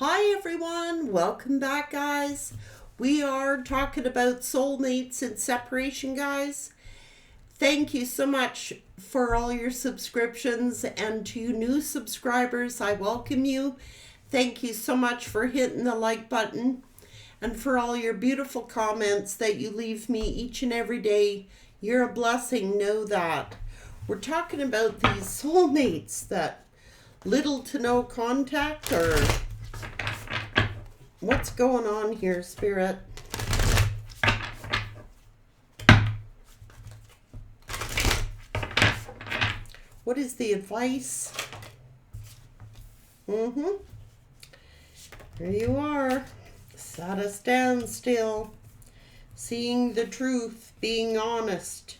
Hi everyone, welcome back guys. We are talking about soulmates and separation, guys. Thank you so much for all your subscriptions, and to you new subscribers, I welcome you. Thank you so much for hitting the like button and for all your beautiful comments that you leave me each and every day. You're a blessing, know that. We're talking about these soulmates that little to no contact, or what's going on here, Spirit? What is the advice? Here you are. At a standstill. Seeing the truth. Being honest.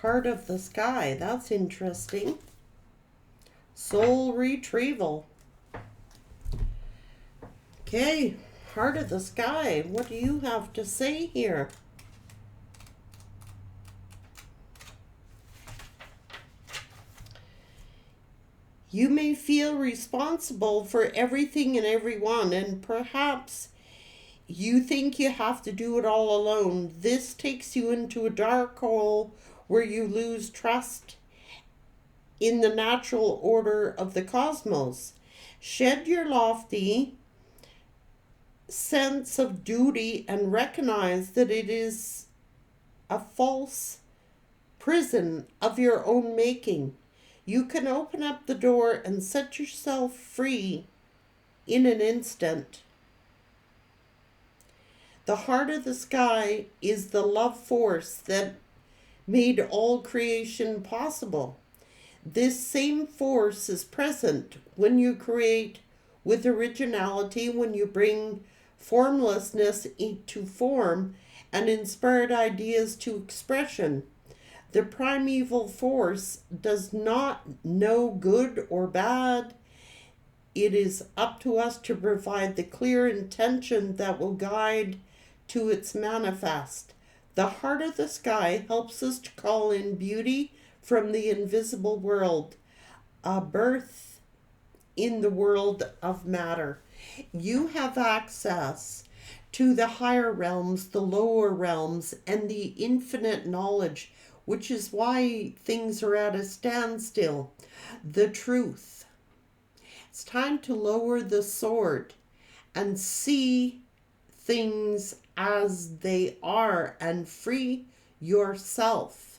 Heart of the sky. That's interesting. Soul retrieval. Okay, heart of the sky, what do you have to say here? You may feel responsible for everything and everyone, and perhaps you think you have to do it all alone. This takes you into a dark hole where you lose trust in the natural order of the cosmos. Shed your lofty sense of duty and recognize that it is a false prison of your own making. You can open up the door and set yourself free in an instant. The heart of the sky is the love force that made all creation possible. This same force is present when you create with originality, when you bring formlessness into form and inspired ideas to expression. The primeval force does not know good or bad. It is up to us to provide the clear intention that will guide to its manifest. The heart of the sky helps us to call in beauty from the invisible world, a birth in the world of matter. You have access to the higher realms, the lower realms, and the infinite knowledge, which is why things are at a standstill. The truth. It's time to lower the sword and see things as they are and free yourself.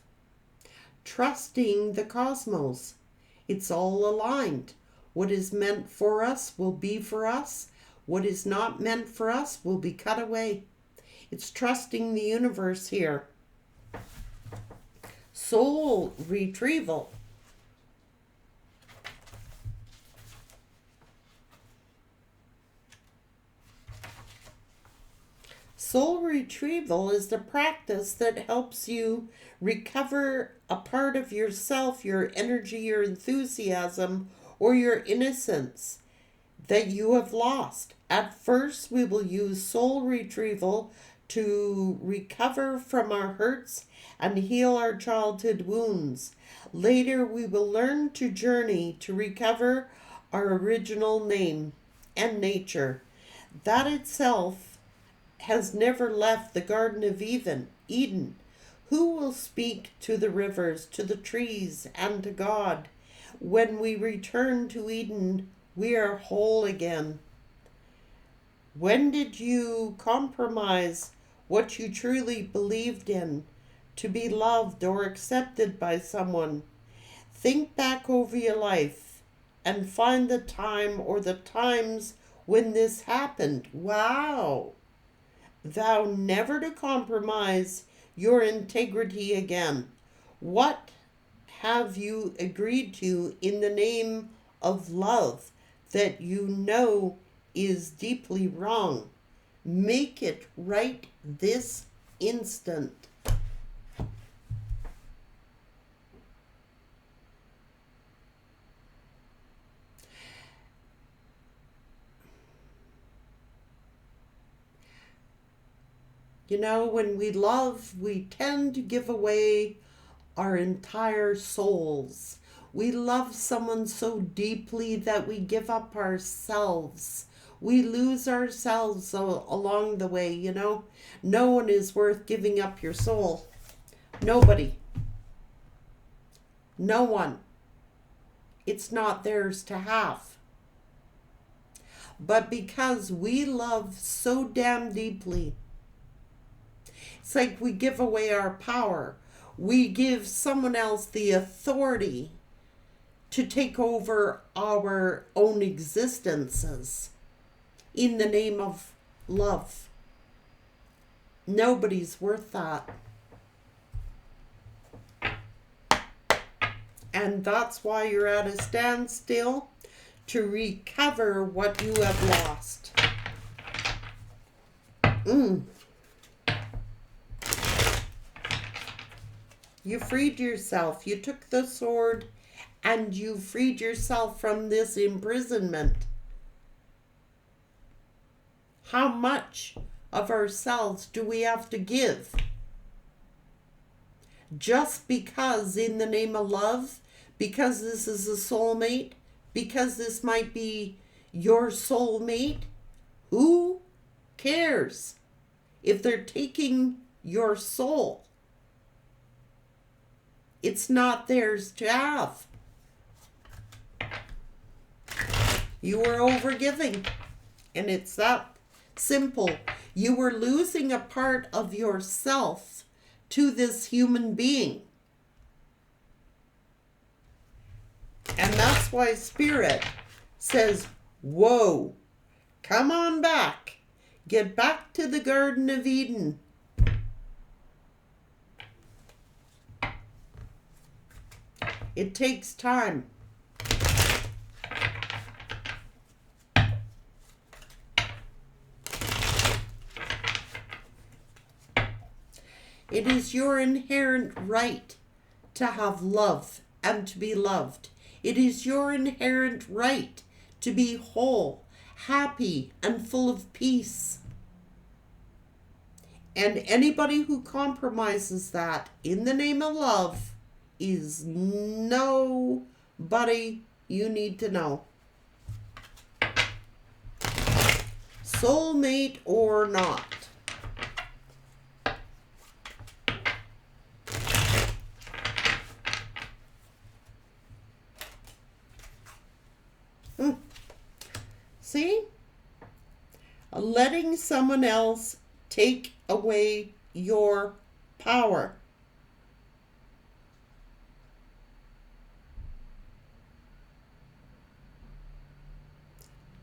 Trusting the cosmos. It's all aligned. What is meant for us will be for us. What is not meant for us will be cut away. It's trusting the universe here. Soul retrieval. Soul retrieval is the practice that helps you recover a part of yourself, your energy, your enthusiasm, or your innocence that you have lost. At first, we will use soul retrieval to recover from our hurts and heal our childhood wounds. Later, we will learn to journey to recover our original name and nature. That itself has never left the Garden of Eden. Who will speak to the rivers, to the trees, and to God? When we return to Eden, we are whole again. When did you compromise what you truly believed in to be loved or accepted by someone? Think back over your life and find the time or the times when this happened. Wow! Vow never to compromise your integrity again. What have you agreed to in the name of love that you know is deeply wrong? Make it right this instant. You know, when we love, we tend to give away our entire souls. We love someone so deeply that we give up ourselves. We lose ourselves along the way, you know. No one is worth giving up your soul. Nobody. No one. It's not theirs to have. But because we love so damn deeply, it's like we give away our power. We give someone else the authority to take over our own existences in the name of love. Nobody's worth that. And that's why you're at a standstill, to recover what you have lost. You freed yourself. You took the sword and you freed yourself from this imprisonment. How much of ourselves do we have to give? Just because in the name of love, because this is a soulmate, because this might be your soulmate, who cares if they're taking your soul? It's not theirs to have. You were overgiving, and it's that simple. You were losing a part of yourself to this human being. And that's why Spirit says, whoa, come on back. Get back to the Garden of Eden. It takes time. It is your inherent right to have love and to be loved. It is your inherent right to be whole, happy, and full of peace. And anybody who compromises that in the name of love is nobody you need to know. Soulmate or not. See? Letting someone else take away your power.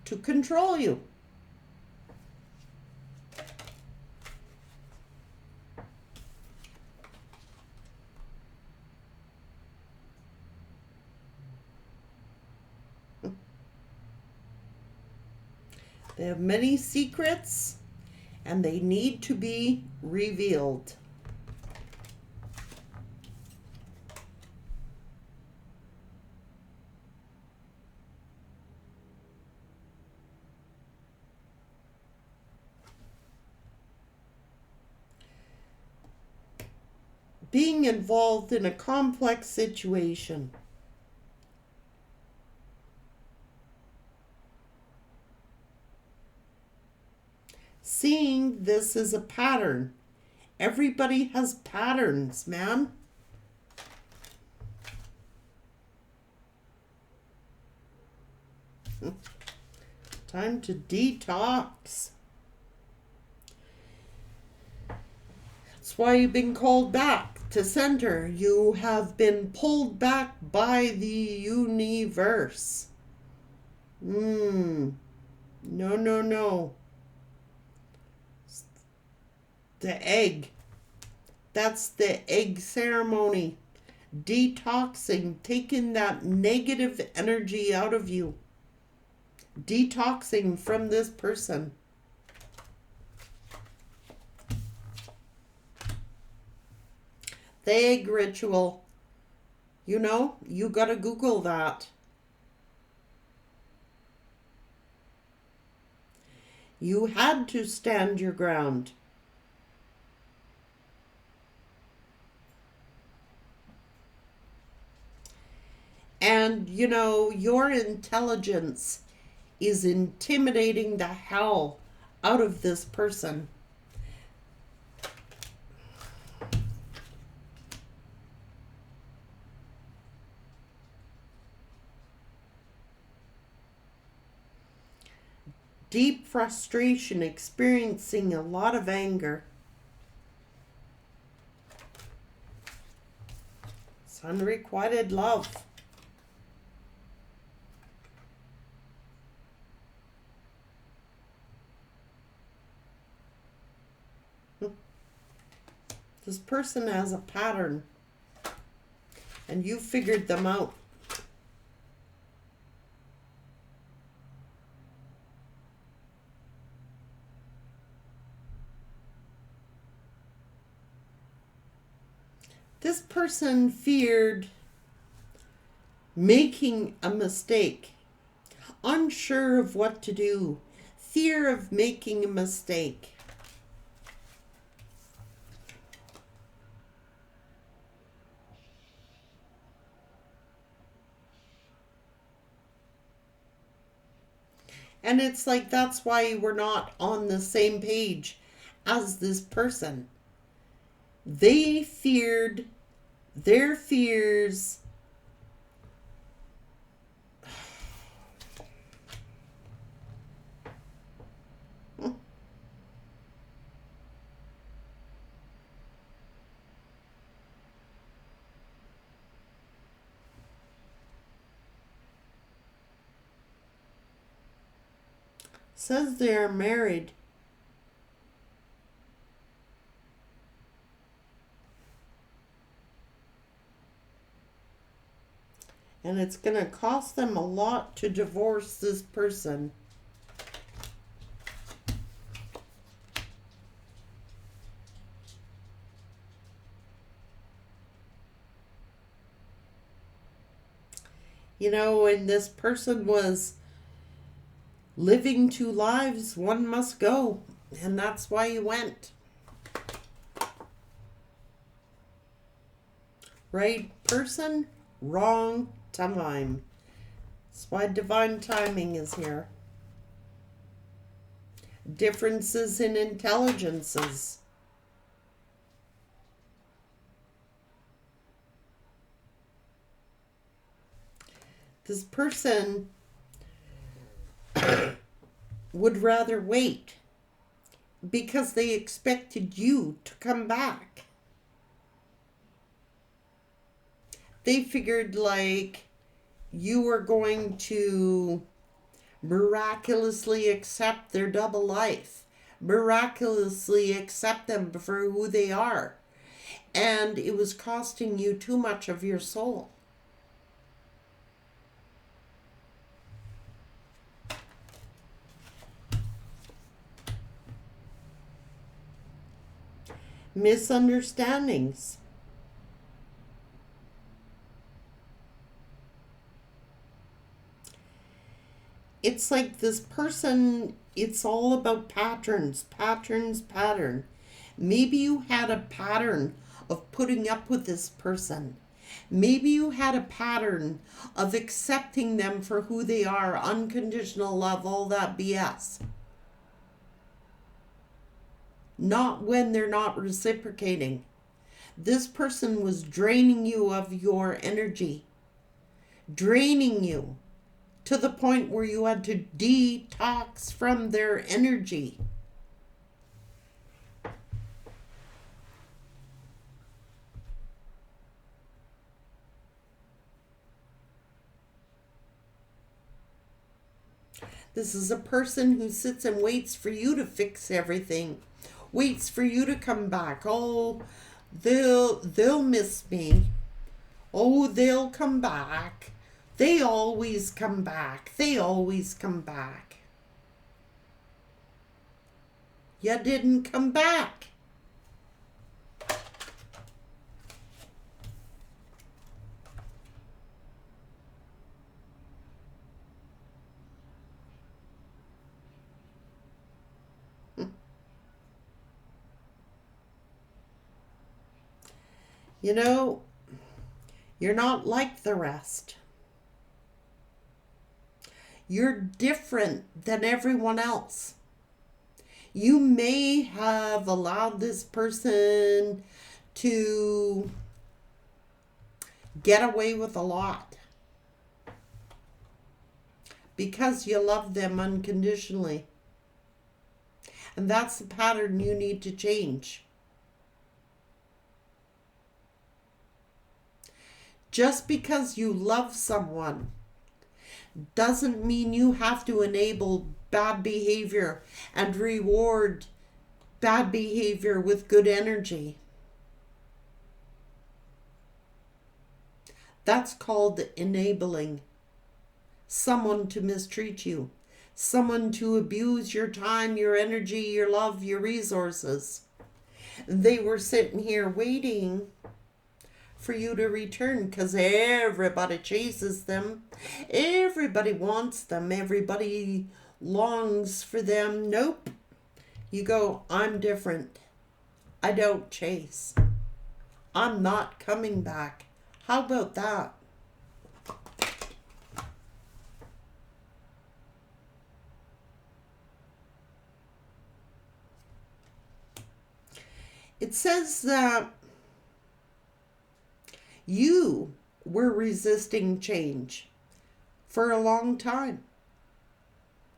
To control you. They have many secrets, and they need to be revealed. Being involved in a complex situation. Seeing this as a pattern. Everybody has patterns, man. Time to detox. That's why you've been called back to center. You have been pulled back by the universe. No, no, no. The egg. That's the egg ceremony. Detoxing, taking that negative energy out of you. Detoxing from this person. The egg ritual. You know, you gotta Google that. You had to stand your ground. And, you know, your intelligence is intimidating the hell out of this person. Deep frustration, experiencing a lot of anger. It's unrequited love. This person has a pattern, and you figured them out. This person feared making a mistake, unsure of what to do, fear of making a mistake. And it's like that's why we're not on the same page as this person. They feared their fears. Says they are married. And it's going to cost them a lot to divorce this person. You know, and this person was living two lives, one must go. And that's why he went. Right person, wrong time. That's why divine timing is here. Differences in intelligences. This person would rather wait because they expected you to come back. They figured like you were going to miraculously accept their double life, miraculously accept them for who they are. And it was costing you too much of your soul. Misunderstandings. It's like this person, it's all about patterns. Maybe you had a pattern of putting up with this person. Maybe you had a pattern of accepting them for who they are, unconditional love, all that BS. Not when they're not reciprocating. This person was draining you of your energy, draining you to the point where you had to detox from their energy. This is a person who sits and waits for you to fix everything, waits for you to come back. Oh, they'll miss me. Oh, they'll come back. They always come back. They always come back. You didn't come back. You know, you're not like the rest. You're different than everyone else. You may have allowed this person to get away with a lot because you love them unconditionally. And that's the pattern you need to change. Just because you love someone doesn't mean you have to enable bad behavior and reward bad behavior with good energy. That's called enabling someone to mistreat you, someone to abuse your time, your energy, your love, your resources. They were sitting here waiting for you to return because everybody chases them. Everybody wants them. Everybody longs for them. Nope. You go, I'm different. I don't chase. I'm not coming back. How about that? It says that you were resisting change for a long time.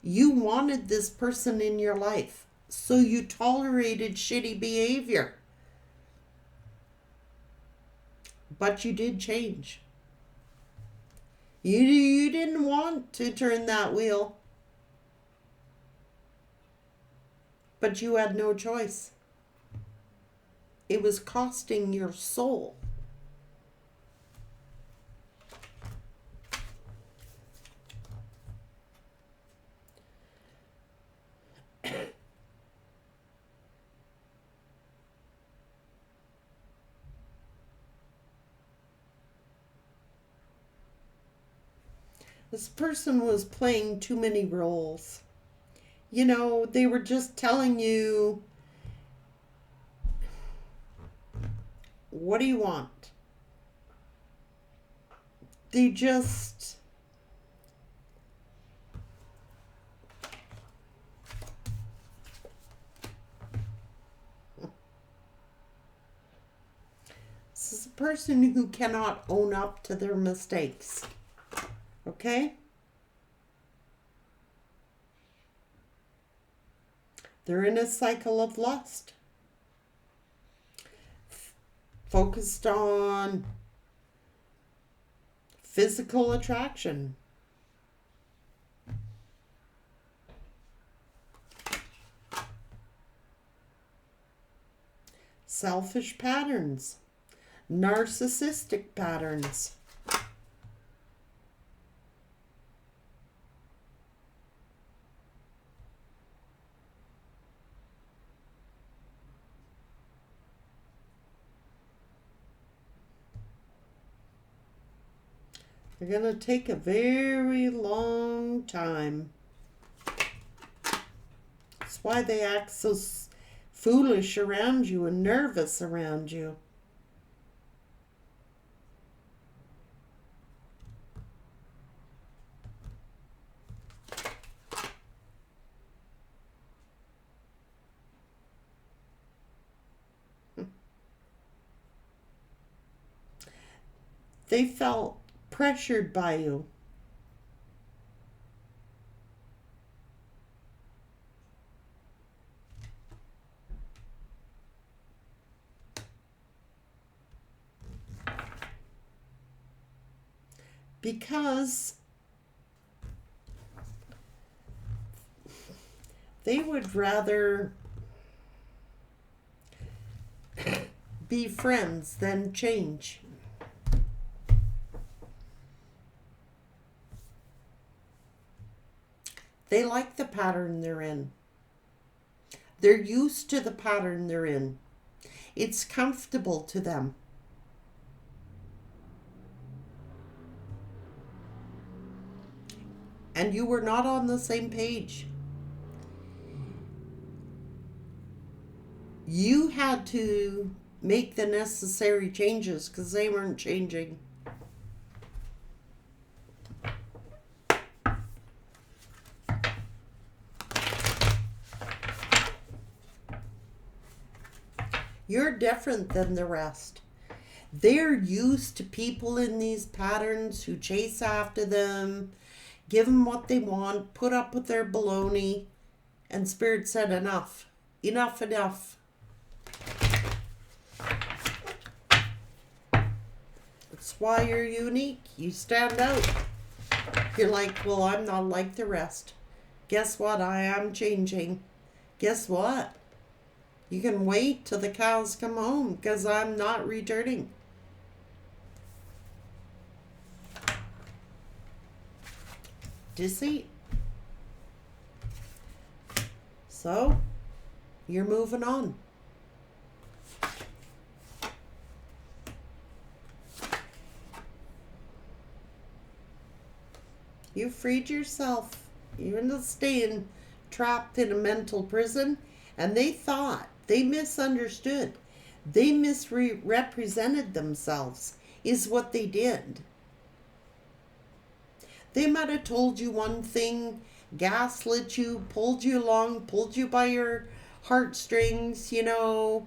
You wanted this person in your life, so you tolerated shitty behavior. But you did change. You didn't want to turn that wheel, but you had no choice. It was costing your soul. This person was playing too many roles. You know, they were just telling you, what do you want? They just... This is a person who cannot own up to their mistakes. Okay? They're in a cycle of lust. Focused on physical attraction. Selfish patterns. Narcissistic patterns. They're going to take a very long time. That's why they act so foolish around you and nervous around you. They felt pressured by you. Because they would rather be friends than change. They like the pattern they're in. They're used to the pattern they're in. It's comfortable to them. And you were not on the same page. You had to make the necessary changes because they weren't changing. You're different than the rest. They're used to people in these patterns who chase after them, give them what they want, put up with their baloney, and Spirit said enough. Enough, enough. That's why you're unique. You stand out. You're like, well, I'm not like the rest. Guess what? I am changing. Guess what? You can wait till the cows come home because I'm not returning. Deceit. So, you're moving on. You freed yourself. You're not staying trapped in a mental prison. And they misunderstood. They misrepresented themselves, is what they did. They might have told you one thing, gaslit you, pulled you along, pulled you by your heartstrings, you know.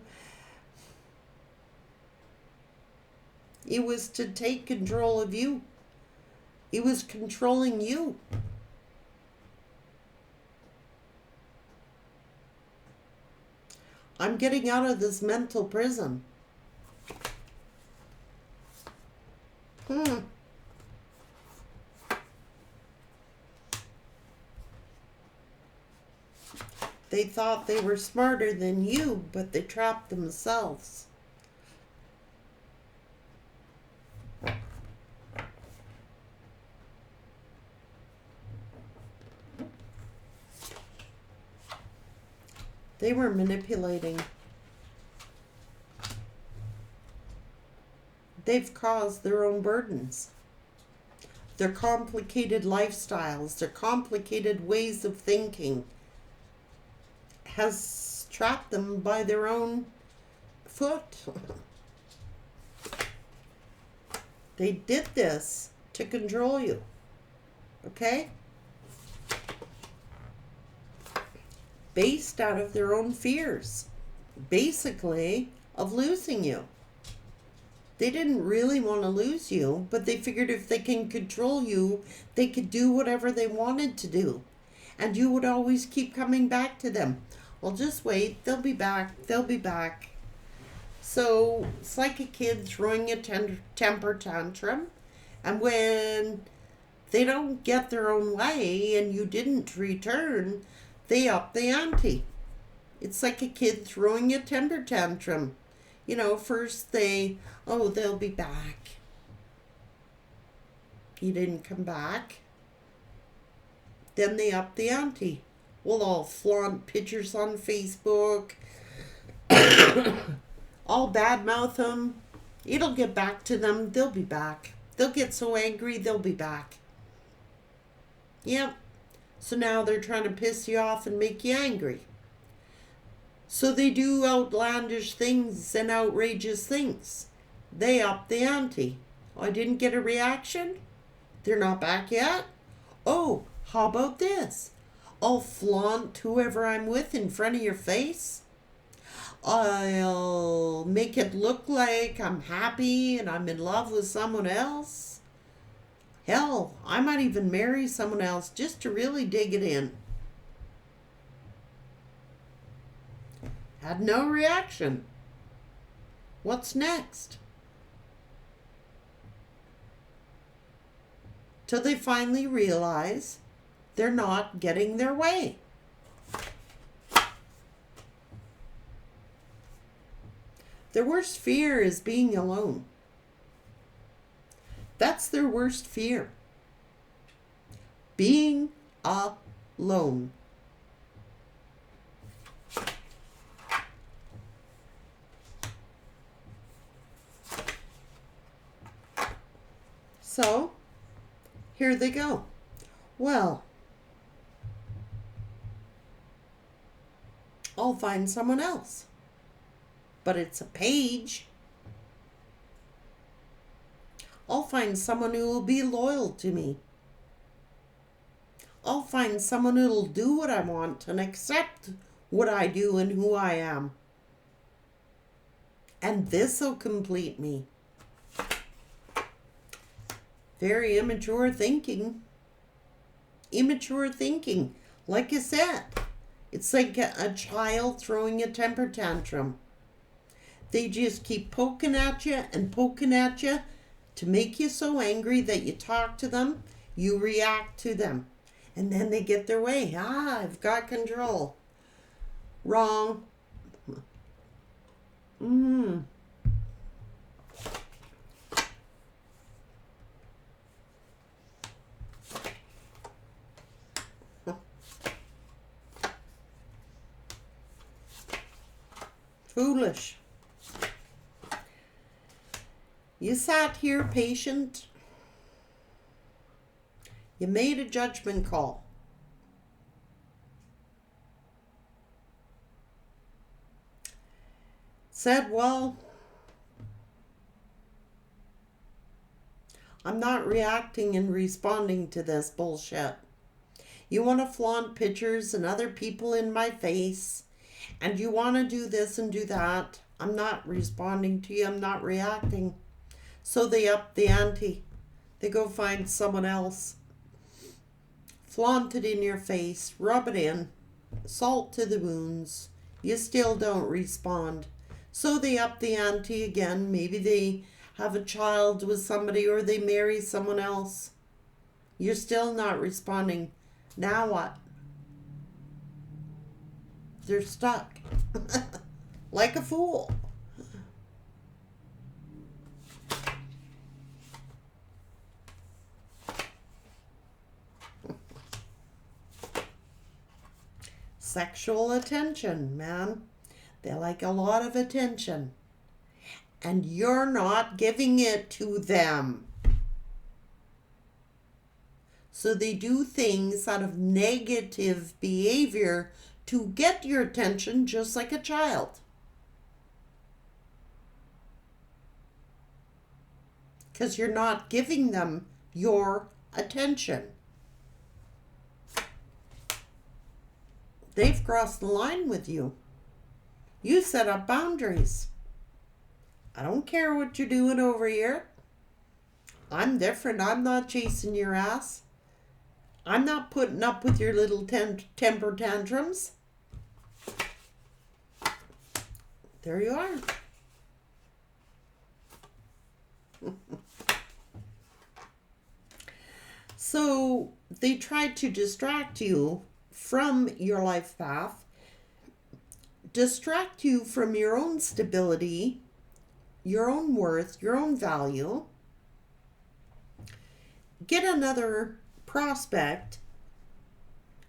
It was to take control of you. It was controlling you. I'm getting out of this mental prison. They thought they were smarter than you, but they trapped themselves. They were manipulating. They've caused their own burdens. Their complicated lifestyles, their complicated ways of thinking has trapped them by their own foot. They did this to control you. Okay? Based out of their own fears, basically, of losing you. They didn't really want to lose you, but they figured if they can control you, they could do whatever they wanted to do. And you would always keep coming back to them. Well, just wait, they'll be back, they'll be back. So it's like a kid throwing a temper tantrum, and when they don't get their own way and you didn't return, they up the ante. It's like a kid throwing a temper tantrum. You know, first they'll be back. You didn't come back. Then they up the ante. We'll all flaunt pictures on Facebook. All badmouth them. It'll get back to them. They'll be back. They'll get so angry, they'll be back. Yep. So now they're trying to piss you off and make you angry. So they do outlandish things and outrageous things. They up the ante. Oh, I didn't get a reaction? They're not back yet? Oh, how about this? I'll flaunt whoever I'm with in front of your face. I'll make it look like I'm happy and I'm in love with someone else. Hell, I might even marry someone else just to really dig it in. Had no reaction. What's next? Till they finally realize they're not getting their way. Their worst fear is being alone. That's their worst fear. Being alone. So, here they go. Well, I'll find someone else. But it's a page. I'll find someone who will be loyal to me. I'll find someone who will do what I want and accept what I do and who I am. And this'll complete me. Very immature thinking. Immature thinking. Like I said, it's like a child throwing a temper tantrum. They just keep poking at you to make you so angry that you talk to them, you react to them, and then they get their way. I've got control. Wrong. Foolish. You sat here patient. You made a judgment call. Said, well, I'm not reacting and responding to this bullshit. You want to flaunt pictures and other people in my face, and you want to do this and do that. I'm not responding to you. I'm not reacting. So they up the ante. They go find someone else. Flaunt it in your face. Rub it in. Salt to the wounds. You still don't respond. So they up the ante again. Maybe they have a child with somebody or they marry someone else. You're still not responding. Now what? They're stuck. Like a fool. Sexual attention, man. They like a lot of attention. And you're not giving it to them. So they do things out of negative behavior to get your attention, just like a child. Because you're not giving them your attention. They've crossed the line with you. You set up boundaries. I don't care what you're doing over here. I'm different. I'm not chasing your ass. I'm not putting up with your little temper tantrums. There you are. So they tried to distract you from your life path, distract you from your own stability, your own worth, your own value. Get another prospect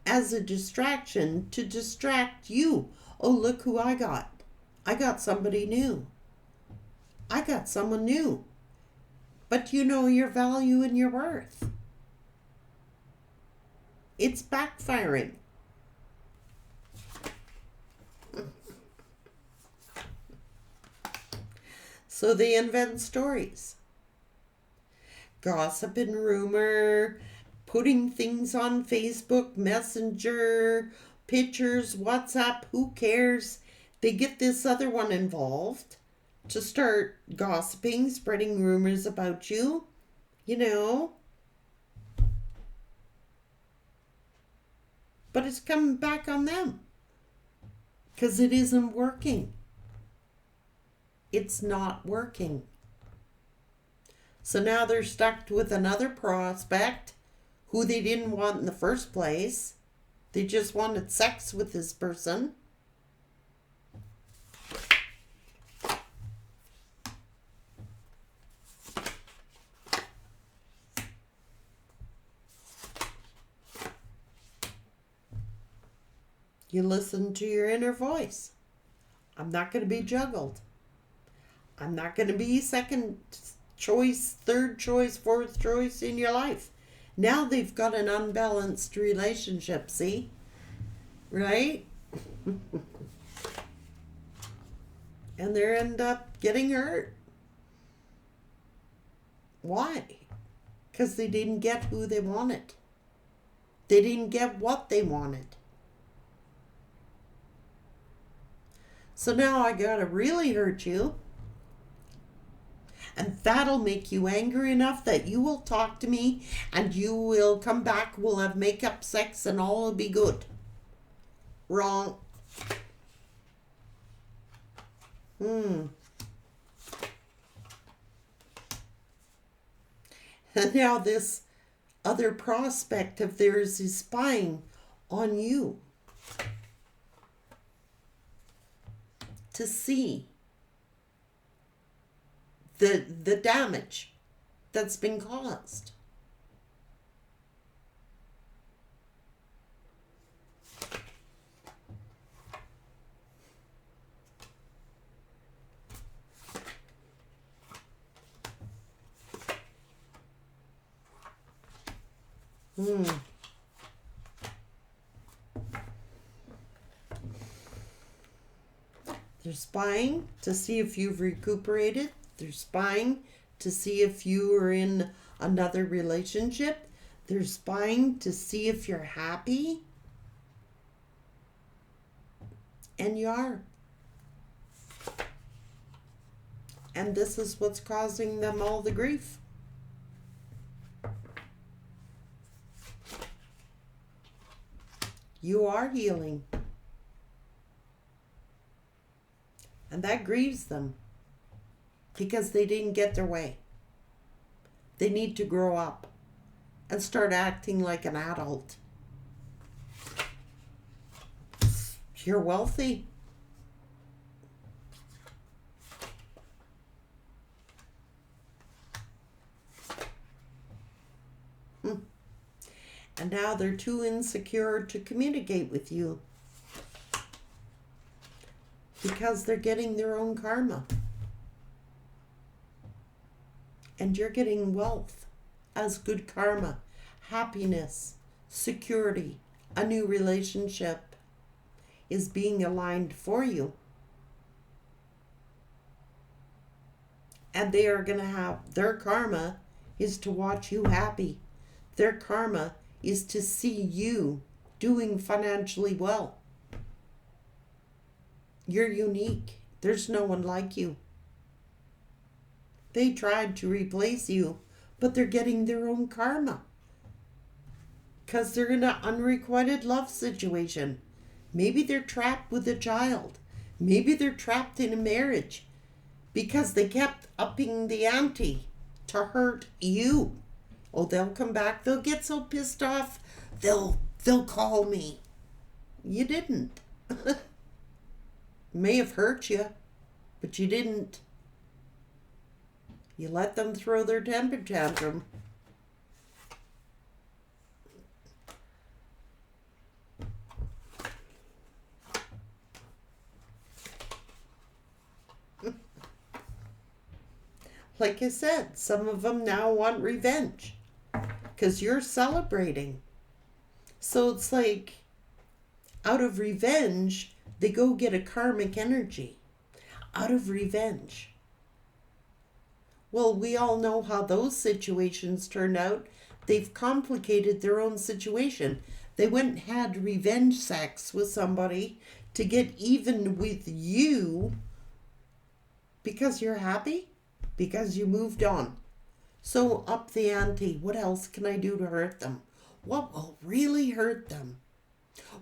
as a distraction to distract you. Oh, look who I got. I got somebody new. I got someone new. But you know your value and your worth. It's backfiring. So they invent stories. Gossip and rumor, putting things on Facebook, Messenger, pictures, WhatsApp, who cares? They get this other one involved to start gossiping, spreading rumors about you, you know. But it's coming back on them because it isn't working. It's not working. So now they're stuck with another prospect who they didn't want in the first place. They just wanted sex with this person. You listen to your inner voice. I'm not going to be juggled. I'm not going to be second choice, third choice, fourth choice in your life. Now they've got an unbalanced relationship, see? Right? And they end up getting hurt. Why? Because they didn't get who they wanted. They didn't get what they wanted. So now I gotta really hurt you And that'll make you angry enough that you will talk to me and you will come back, we'll have make-up sex and all will be good. Wrong. And now this other prospect of theirs is spying on you to see the damage that's been caused. They're spying to see if you've recuperated. They're spying to see if you are in another relationship. They're spying to see if you're happy. And you are. And this is what's causing them all the grief. You are healing. And that grieves them because they didn't get their way. They need to grow up and start acting like an adult. You're wealthy. And now they're too insecure to communicate with you because they're getting their own karma. And you're getting wealth as good karma, happiness, security, a new relationship is being aligned for you. And they are going to have, their karma is to watch you happy. Their karma is to see you doing financially well. You're unique. There's no one like you. They tried to replace you, but they're getting their own karma. Because they're in an unrequited love situation. Maybe they're trapped with a child. Maybe they're trapped in a marriage because they kept upping the ante to hurt you. Oh, they'll come back. They'll get so pissed off. They'll call me. You didn't. May have hurt you, but you didn't. You let them throw their temper tantrum. Like I said, some of them now want revenge because you're celebrating. So it's like, out of revenge, they go get a karmic energy. Out of revenge. Well, we all know how those situations turned out. They've complicated their own situation. They went and had revenge sex with somebody to get even with you because you're happy, because you moved on. So up the ante. What else can I do to hurt them? What will really hurt them?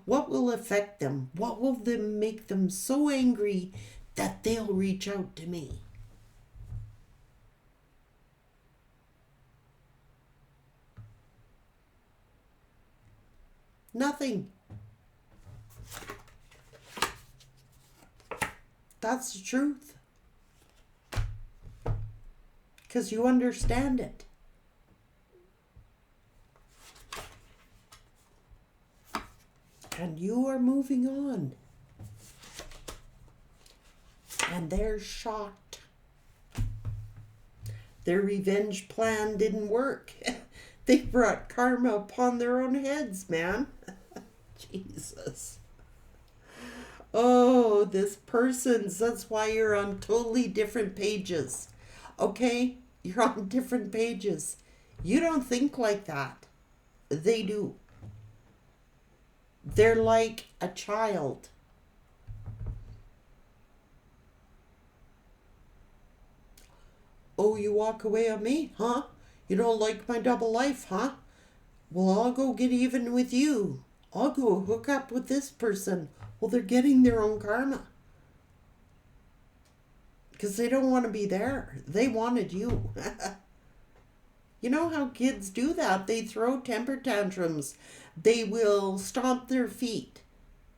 What will affect them? What will make them so angry that they'll reach out to me? Nothing. That's the truth. Because you understand it. And you are moving on. And they're shocked. Their revenge plan didn't work. They brought karma upon their own heads, man. Jesus. Oh, this person's, that's why you're on totally different pages. Okay? You're on different pages. You don't think like that. They do. They're like a child. Oh, you walk away on me, huh? You don't like my double life, huh? Well, I'll go get even with you. I'll go hook up with this person. Well, they're getting their own karma. Because they don't want to be there. They wanted you. You know how kids do that? They throw temper tantrums. They will stomp their feet.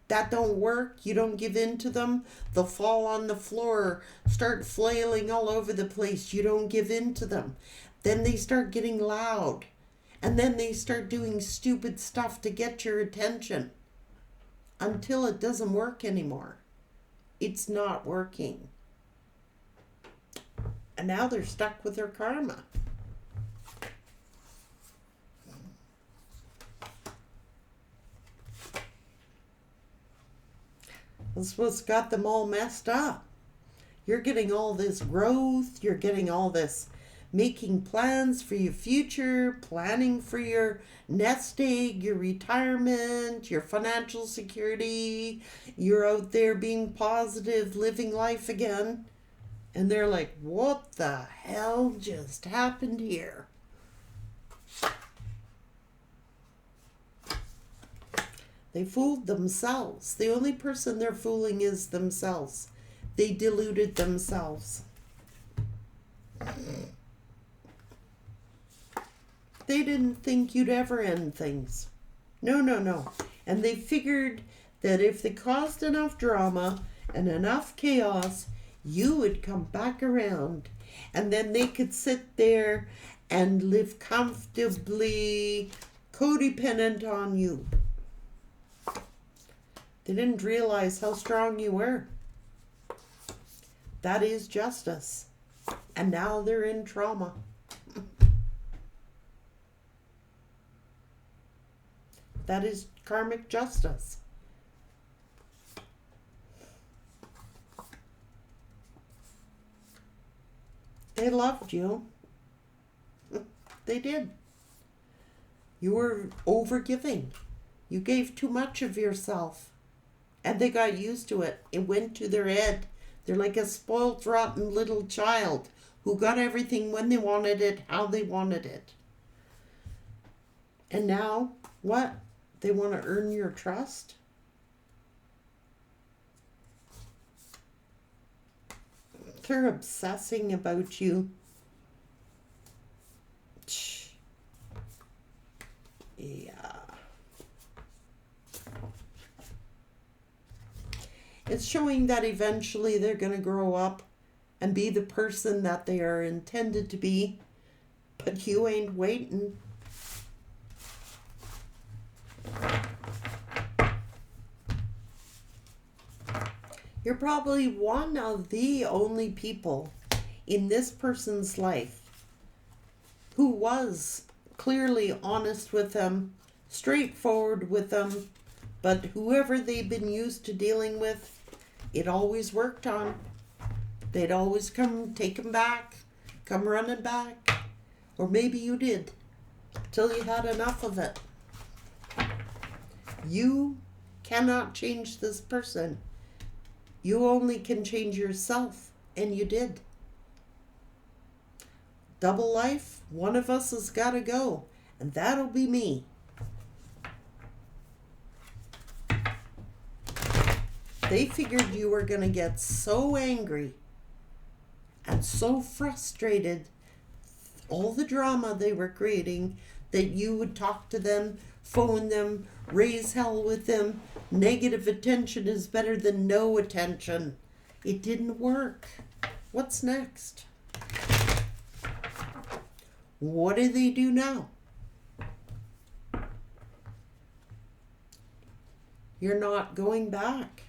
That don't work. You don't give in to them. They'll fall on the floor, start flailing all over the place. You don't give in to them. Then they start getting loud. And then they start doing stupid stuff to get your attention. Until it doesn't work anymore. It's not working. And now they're stuck with their karma. That's what's got them all messed up. You're getting all this growth. You're getting all this making plans for your future, planning for your nest egg, your retirement, your financial security. You're out there being positive, living life again. And they're like, what the hell just happened here? They fooled themselves. The only person they're fooling is themselves. They deluded themselves. They didn't think you'd ever end things. No. And they figured that if they caused enough drama and enough chaos, you would come back around. And then they could sit there and live comfortably, codependent on you. They didn't realize how strong you were. That is justice. And now they're in trauma. That is karmic justice. They loved you. They did. You were overgiving. You gave too much of yourself. And they got used to it. It went to their head. They're like a spoiled, rotten little child who got everything when they wanted it, how they wanted it. And now, what? They want to earn your trust? They're obsessing about you. Yeah. It's showing that eventually they're going to grow up and be the person that they are intended to be. But you ain't waiting. You're probably one of the only people in this person's life who was clearly honest with them, straightforward with them, but whoever they've been used to dealing with, it always worked on. They'd always come, take them back, come running back. Or maybe you did, till you had enough of it. You cannot change this person. You only can change yourself, and you did. Double life, one of us has got to go, and that'll be me. They figured you were going to get so angry and so frustrated, all the drama they were creating, that you would talk to them, phone them, raise hell with them. Negative attention is better than no attention. It didn't work. What's next? What do they do now? You're not going back.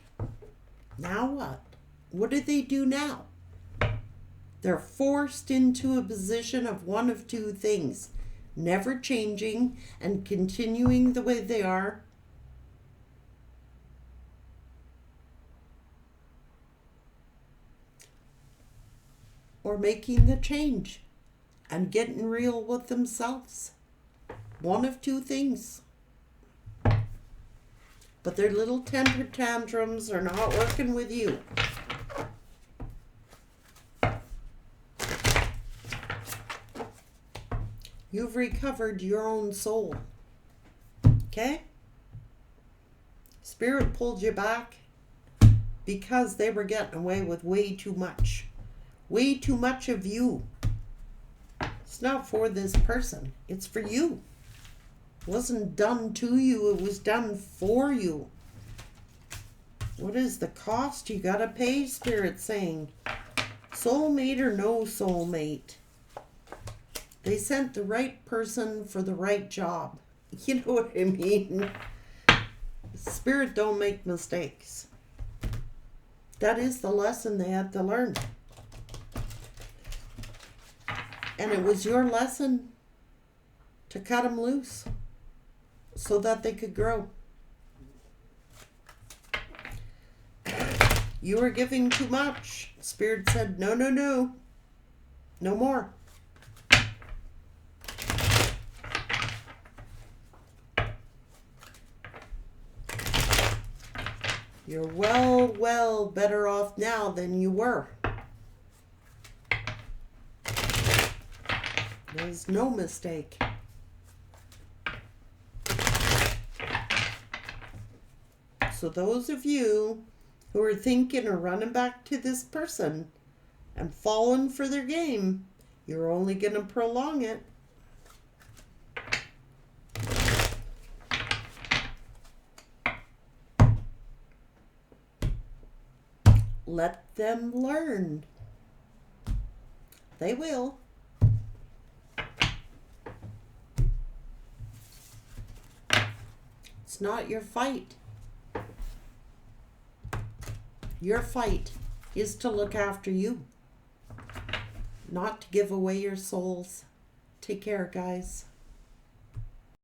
Now what? What do they do now? They're forced into a position of one of two things. Never changing and continuing the way they are. Or making the change and getting real with themselves. One of two things. But their little temper tantrums are not working with you. You've recovered your own soul. Okay? Spirit pulled you back because they were getting away with way too much. Way too much of you. It's not for this person. It's for you. It wasn't done to you. It was done for you. What is the cost you gotta pay, Spirit saying? Soulmate or no soulmate? They sent the right person for the right job. You know what I mean? Spirit don't make mistakes. That is the lesson they had to learn. And it was your lesson to cut them loose so that they could grow. You were giving too much. Spirit said, no, no, no. No more. You're well better off now than you were. There's no mistake. So those of you who are thinking of running back to this person and falling for their game, you're only going to prolong it. Let them learn. They will. It's not your fight. Your fight is to look after you, not to give away your souls. Take care, guys.